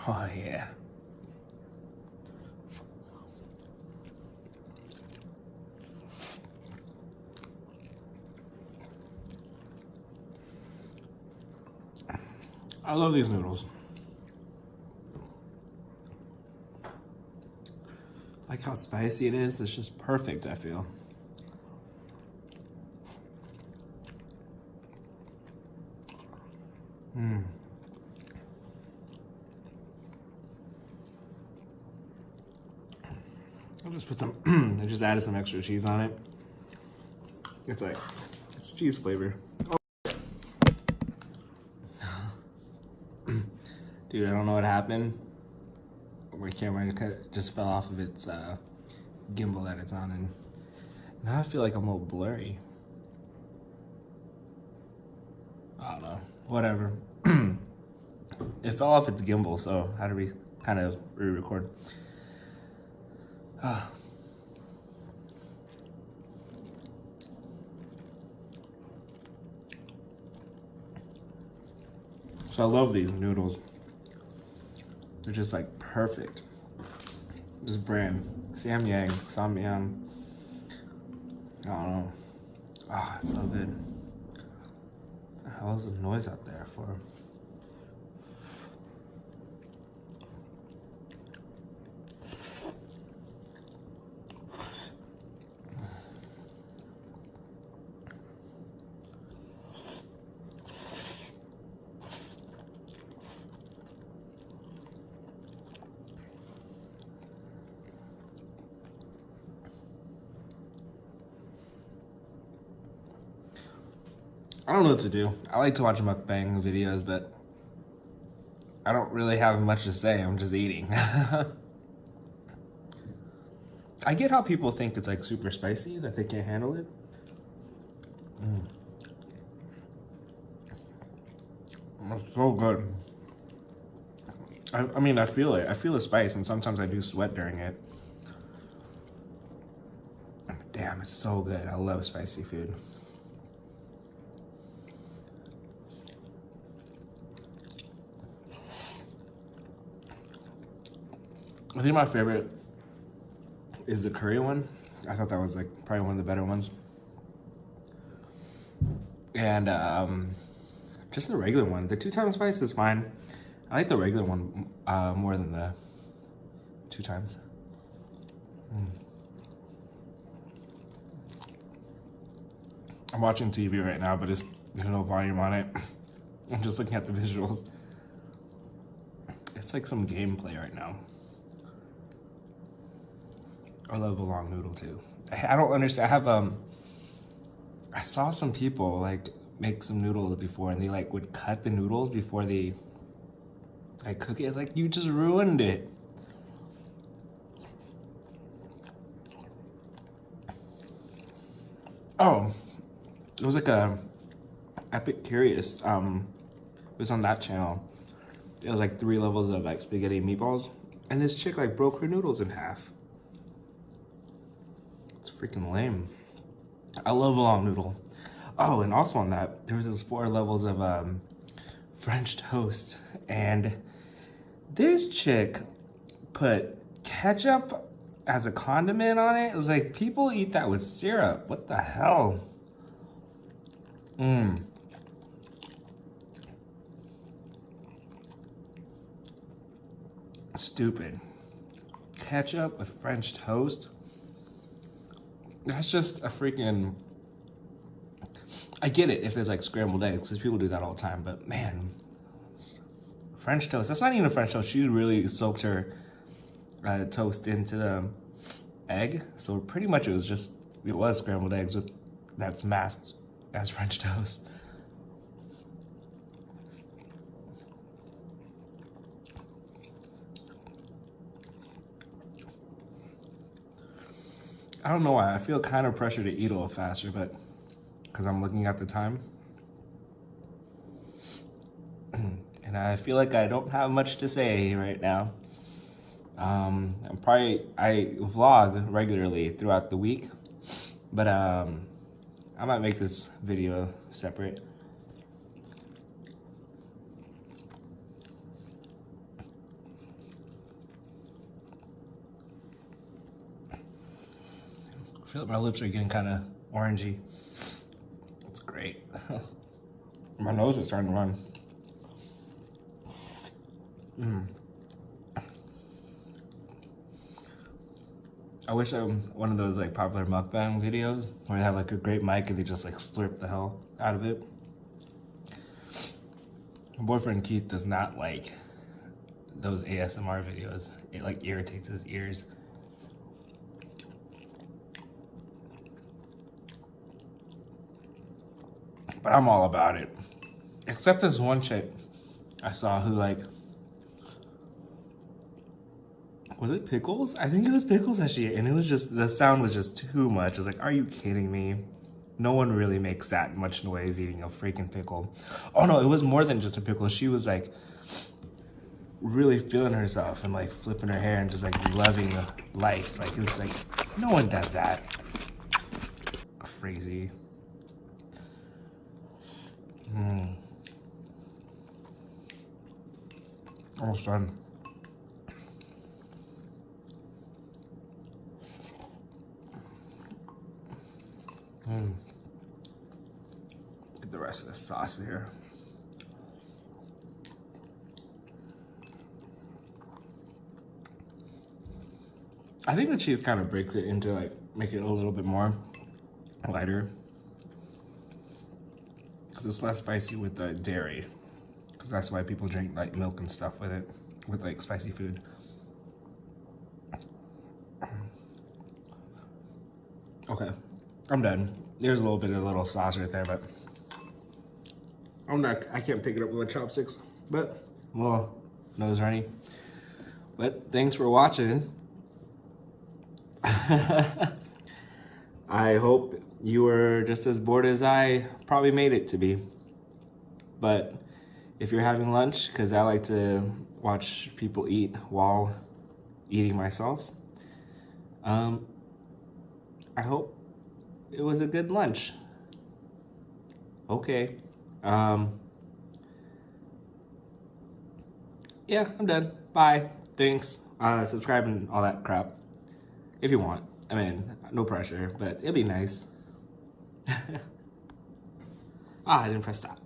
Oh yeah. I love these noodles. Like how spicy it is. It's just perfect, I feel. I'll just put some, I just added some extra cheese on it. It's like, it's cheese flavor. Dude, I don't know what happened. My camera just fell off of its gimbal that it's on, and now I feel like I'm a little blurry. I don't know. Whatever. It fell off its gimbal, so how do we kind of re-record? So I love these noodles. They're just like perfect. This brand, Samyang. I don't know. Ah, it's so good. What the hell is the noise out there for? I don't know what to do. I like to watch mukbang videos, but I don't really have much to say. I'm just eating. I get how people think it's like super spicy, that they can't handle it. It's so good. I mean, I feel it. I feel the spice, and sometimes I do sweat during it. Damn, it's so good. I love spicy food. I think my favorite is the curry one. I thought that was like probably one of the better ones. And just the regular one. The 2 times spice is fine. I like the regular one more than the 2 times. I'm watching TV right now, but there's no volume on it. I'm just looking at the visuals. It's like some gameplay right now. I love a long noodle too. I don't understand. I saw some people like make some noodles before, and they like would cut the noodles before they like cook it. It's like, you just ruined it. Oh, it was like a Epic Curious. It was on that channel. It was like 3 levels of like spaghetti and meatballs, and this chick like broke her noodles in half. It's freaking lame. I love a long noodle. Oh, and also on that, there was this 4 levels of French toast, and this chick put ketchup as a condiment on it. It was like, people eat that with syrup. What the hell? Stupid. Ketchup with French toast? That's just a freaking... I get it if it's like scrambled eggs, because people do that all the time, but man, French toast. That's not even a French toast. She really soaked her toast into the egg. So pretty much it was scrambled eggs that's masked as French toast. I don't know why. I feel kind of pressure to eat a little faster, but because I'm looking at the time. And I feel like I don't have much to say right now. I vlog regularly throughout the week, but I might make this video separate. I feel like my lips are getting kind of orangey. It's great. My nose is starting to run. I wish I'm one of those like popular mukbang videos where they have like a great mic and they just like slurp the hell out of it. My boyfriend Keith does not like those ASMR videos. It like irritates his ears. But I'm all about it. Except this one chick I saw who like, was it pickles? I think it was pickles that she ate, and it was just, the sound was just too much. I was like, are you kidding me? No one really makes that much noise eating a freaking pickle. Oh no, it was more than just a pickle. She was like really feeling herself and like flipping her hair and just like loving life. Like it was like, no one does that. Crazy. Almost done. Get the rest of the sauce here. I think the cheese kind of breaks it into like, make it a little bit more lighter. Because it's less spicy with the dairy. Because that's why people drink like milk and stuff with it, with like spicy food. Okay, I'm done. There's a little bit of little sauce right there, but I can't pick it up with my chopsticks, but well, nose runny. But thanks for watching. I hope you were just as bored as I probably made it to be. But if you're having lunch, because I like to watch people eat while eating myself, I hope it was a good lunch. Okay. Yeah, I'm done. Bye. Thanks. Subscribe and all that crap. If you want. I mean, no pressure, but it'd be nice. I didn't press stop.